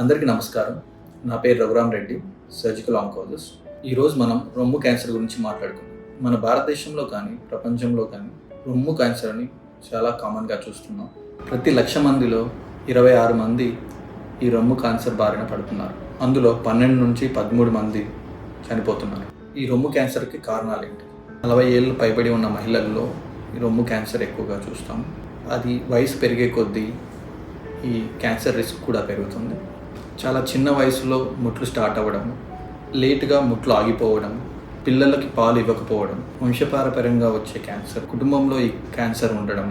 అందరికీ నమస్కారం. నా పేరు రఘురామ్ రెడ్డి, సర్జికల్ ఆంకాలజిస్ట్. ఈరోజు మనం రొమ్ము క్యాన్సర్ గురించి మాట్లాడుకుందాం. మన భారతదేశంలో కానీ, ప్రపంచంలో కానీ రొమ్ము క్యాన్సర్ని చాలా కామన్గా చూస్తున్నాం. ప్రతి 1,00,000 మందిలో 26 మంది ఈ రొమ్ము క్యాన్సర్ బారిన పడుతున్నారు. అందులో 12 నుంచి 13 మంది చనిపోతున్నారు. ఈ రొమ్ము క్యాన్సర్కి కారణాలు ఏంటి? 40 ఏళ్ళు పైబడి ఉన్న మహిళల్లో ఈ రొమ్ము క్యాన్సర్ ఎక్కువగా చూస్తాం. అది వయసు పెరిగే కొద్దీ ఈ క్యాన్సర్ రిస్క్ కూడా పెరుగుతుంది. చాలా చిన్న వయసులో ముట్లు స్టార్ట్ అవ్వడం, లేటుగా ముట్లు ఆగిపోవడం, పిల్లలకి పాలు ఇవ్వకపోవడం, వంశపారపర్యంగా వచ్చే క్యాన్సర్, కుటుంబంలో ఈ క్యాన్సర్ ఉండడం,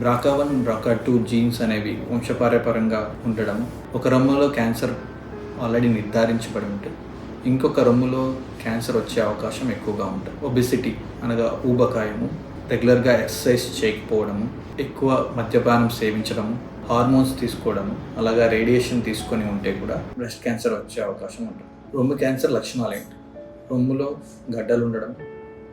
BRCA1, BRCA2 జీన్స్ అనేవి వంశపారపర్యంగా ఉండడం, ఒక రొమ్ములో క్యాన్సర్ ఆల్రెడీ నిర్ధారించబడి ఉంటే ఇంకొక రొమ్ములో క్యాన్సర్ వచ్చే అవకాశం ఎక్కువగా ఉంటుంది. ఒబెసిటీ అనగా ఊబకాయము, రెగ్యులర్గా ఎక్సర్సైజ్ చేయకపోవడము, ఎక్కువ మద్యపానం సేవించడము, హార్మోన్స్ తీసుకోవడము, అలాగా రేడియేషన్ తీసుకొని ఉంటే కూడా బ్రెస్ట్ క్యాన్సర్ వచ్చే అవకాశం ఉంటుంది. రొమ్ము క్యాన్సర్ లక్షణాలు ఏంటి? రొమ్ములో గడ్డలు ఉండడం,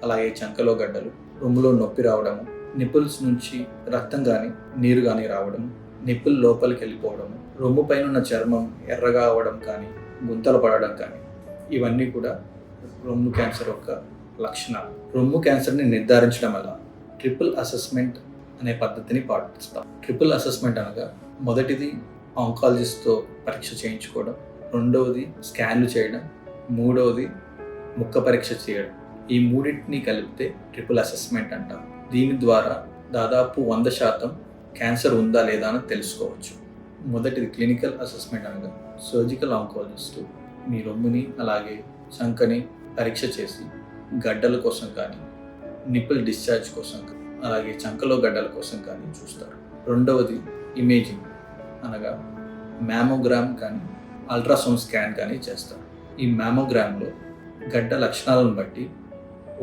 అలాగే చంకలో గడ్డలు, రొమ్ములో నొప్పి రావడము, నిపుల్స్ నుంచి రక్తం కానీ నీరు కానీ రావడం, నిప్పుల్ లోపలికి వెళ్ళిపోవడము, రొమ్ము పైన ఉన్న చర్మం ఎర్రగా అవ్వడం కానీ గుంతలు పడడం కానీ, ఇవన్నీ కూడా రొమ్ము క్యాన్సర్ యొక్క లక్షణాలు. రొమ్ము క్యాన్సర్ని నిర్ధారించడం వల్ల ట్రిపుల్ అసెస్మెంట్ అనే పద్ధతిని పాటిస్తాం. ట్రిపుల్ అసెస్మెంట్ అనగా మొదటిది ఆంకాలజిస్ట్తో పరీక్ష చేయించుకోవడం, రెండవది స్కాన్లు చేయడం, మూడవది ముక్క పరీక్ష చేయడం. ఈ మూడింటిని కలిపితే ట్రిపుల్ అసెస్మెంట్ అంటాం. దీని ద్వారా దాదాపు 100% క్యాన్సర్ ఉందా లేదా అని తెలుసుకోవచ్చు. మొదటిది క్లినికల్ అసెస్మెంట్ అనగా సర్జికల్ ఆంకాలజిస్ట్ మీ రొమ్ముని అలాగే చంకని పరీక్ష చేసి గడ్డల కోసం కానీ, నిప్పుల్ డిశ్చార్జ్ కోసం కానీ, అలాగే చంకలో గడ్డల కోసం కానీ చూస్తారు. రెండవది ఇమేజింగ్ అనగా మ్యామోగ్రామ్ కానీ అల్ట్రాసౌండ్ స్కాన్ కానీ చేస్తారు. ఈ మ్యామోగ్రామ్లో గడ్డ లక్షణాలను బట్టి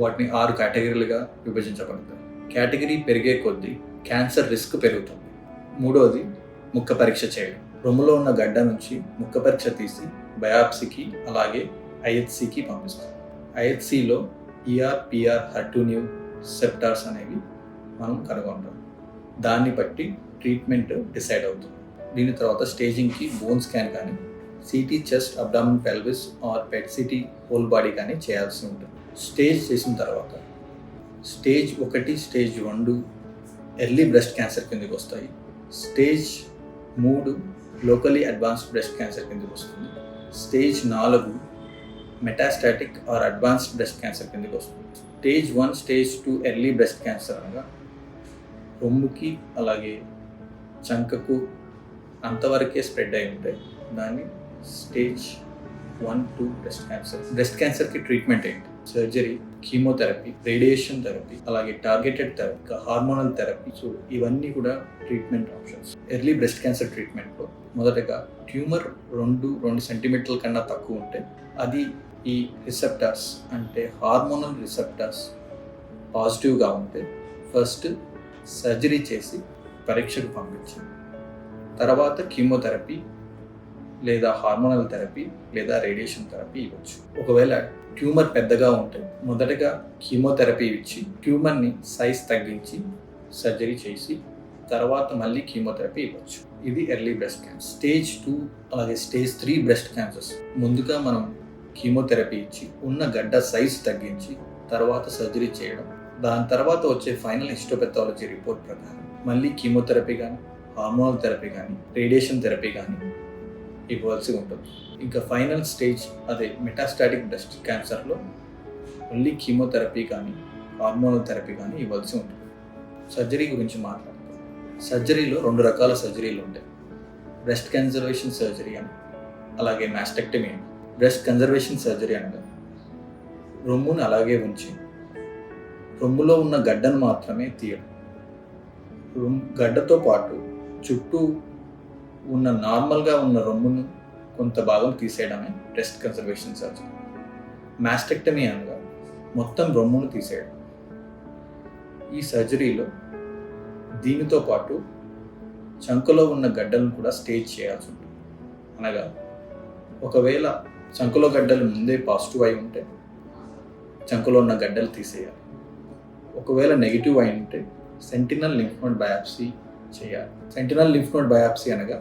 వాటిని 6 కేటగిరీలుగా విభజించబడతాయి. కేటగిరీ పెరిగే కొద్దీ క్యాన్సర్ రిస్క్ పెరుగుతుంది. మూడవది ముక్క పరీక్ష చేయడం. రొమ్ములో ఉన్న గడ్డ నుంచి ముక్క పరీక్ష తీసి బయాప్సీకి అలాగే IHCకి పంపిస్తారు. IHCలో ER, PR, HER2 న్యూ సెప్టార్స్ అనేవి మనం కనుగొంటాం. దాన్ని బట్టి ట్రీట్మెంట్ డిసైడ్ అవుతుంది. దీని తర్వాత స్టేజింగ్కి బోన్ స్కాన్ కానీ, CT chest, abdomen, pelvis or PET-CT whole body కానీ చేయాల్సి ఉంటుంది. స్టేజ్ చేసిన తర్వాత stage 1, stage 2 early breast cancer కిందకి వస్తాయి. Stage 3 locally advanced breast cancer కిందకి వస్తుంది. Stage 4 metastatic or advanced breast cancer కిందకి వస్తుంది. Stage 1, stage 2 early breast cancer అనగా రొమ్ముకి అలాగే చంకకు అంతవరకే స్ప్రెడ్ అయి ఉంటాయి. దాన్ని స్టేజ్ 1, 2 బ్రెస్ట్ క్యాన్సర్. బ్రెస్ట్ క్యాన్సర్కి ట్రీట్మెంట్ ఏంటి? సర్జరీ, కీమోథెరపీ, రేడియేషన్ థెరపీ, అలాగే targeted therapy, hormonal therapy. So ఇవన్నీ కూడా treatment options. Early breast cancer ట్రీట్మెంట్లో మొదటగా ట్యూమర్ 2 సెంటీమీటర్ల కన్నా తక్కువ ఉంటే, అది ఈ రిసెప్టార్స్ అంటే హార్మోనల్ రిసెప్టార్స్ పాజిటివ్గా ఉంటే ఫస్ట్ సర్జరీ చేసి పరీక్షకు పంపించి తర్వాత కీమోథెరపీ లేదా హార్మోనల్ థెరపీ లేదా రేడియేషన్ థెరపీ ఇవ్వచ్చు. ఒకవేళ ట్యూమర్ పెద్దగా ఉంటే మొదటగా కీమోథెరపీ ఇచ్చి ట్యూమర్ని సైజ్ తగ్గించి సర్జరీ చేసి తర్వాత మళ్ళీ కీమోథెరపీ ఇవ్వచ్చు. ఇది ఎర్లీ బ్రెస్ట్ క్యాన్సర్. స్టేజ్ 2 అలాగే స్టేజ్ 3 బ్రెస్ట్ క్యాన్సర్స్ ముందుగా మనం కీమోథెరపీ ఇచ్చి ఉన్న గడ్డ సైజ్ తగ్గించి తర్వాత సర్జరీ చేయడం, దాని తర్వాత వచ్చే ఫైనల్ హిస్టోపెథాలజీ రిపోర్ట్ ప్రకారం మళ్ళీ కీమోథెరపీ కానీ, హార్మోనల్ థెరపీ కానీ, రేడియేషన్ థెరపీ కానీ ఇవ్వాల్సి ఉంటుంది. ఇంకా ఫైనల్ స్టేజ్ అదే మెటాస్టాటిక్ బ్రెస్ట్ క్యాన్సర్లో మళ్ళీ కీమోథెరపీ కానీ, హార్మోనల్ థెరపీ కానీ ఇవ్వాల్సి ఉంటుంది. సర్జరీ గురించి మాట్లాడుతాం. సర్జరీలో 2 రకాల సర్జరీలు ఉంటాయి. బ్రెస్ట్ కన్జర్వేషన్ సర్జరీ అని, అలాగే మాస్టెక్టమీ అని. బ్రెస్ట్ కన్జర్వేషన్ సర్జరీ అనగా రొమ్మును అలాగే ఉంచి రొమ్ములో ఉన్న గడ్డను మాత్రమే తీయడం. గడ్డతో పాటు చుట్టూ ఉన్న నార్మల్గా ఉన్న రొమ్మును కొంత భాగం తీసేయడమే బ్రెస్ట్ కన్జర్వేషన్ సర్జరీ. మాస్టెక్టమీ అనగా మొత్తం రొమ్మును తీసేయడం. ఈ సర్జరీలో దీనితో పాటు చంకలో ఉన్న గడ్డలను కూడా స్టేజ్ చేయాల్సి ఉంటుంది. అనగా ఒకవేళ చంకలో గడ్డలు ముందే పాజిటివ్ అయి ఉంటే చంకలో ఉన్న గడ్డలు తీసేయాలి. ఒకవేళ నెగిటివ్ అయి ఉంటే సెంటినల్ లింఫ్ నోడ్ బయాప్సీ చేయాలి. సెంటినల్ లింఫ్ నోడ్ బయాప్సీ అనగా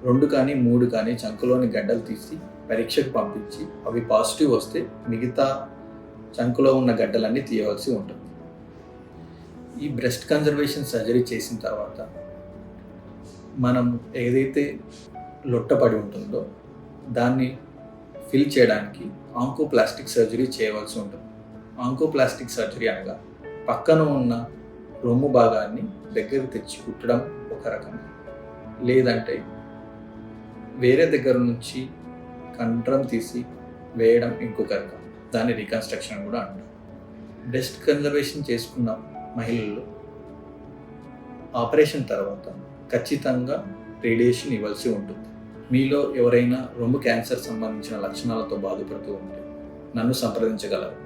2 కానీ 3 కానీ చంకులోని గడ్డలు తీసి పరీక్షకు పంపించి అవి పాజిటివ్ వస్తే మిగతా చంకులో ఉన్న గడ్డలన్నీ తీయవలసి ఉంటుంది. ఈ బ్రెస్ట్ కన్జర్వేషన్ సర్జరీ చేసిన తర్వాత మనం ఏదైతే లొట్టపడి ఉంటుందో దాన్ని ఫిల్ చేయడానికి ఆంకోప్లాస్టిక్ సర్జరీ చేయవలసి ఉంటుంది. ఆంకోప్లాస్టిక్ సర్జరీ అనగా పక్కన ఉన్న రొమ్ము భాగాన్ని దగ్గర తెచ్చి కుట్టడం ఒక రకం, లేదంటే వేరే దగ్గర నుంచి కండరం తీసి వేయడం ఇంకొక రకం. దాన్ని రీకన్స్ట్రక్షన్ కూడా అంటారు. బ్రెస్ట్ కన్జర్వేషన్ చేసుకున్న మహిళల్లో ఆపరేషన్ తర్వాత ఖచ్చితంగా రేడియేషన్ ఇవ్వాల్సి ఉంటుంది. మీలో ఎవరైనా రొమ్ము క్యాన్సర్ సంబంధించిన లక్షణాలతో బాధపడుతూ ఉంటే నన్ను సంప్రదించగలరు.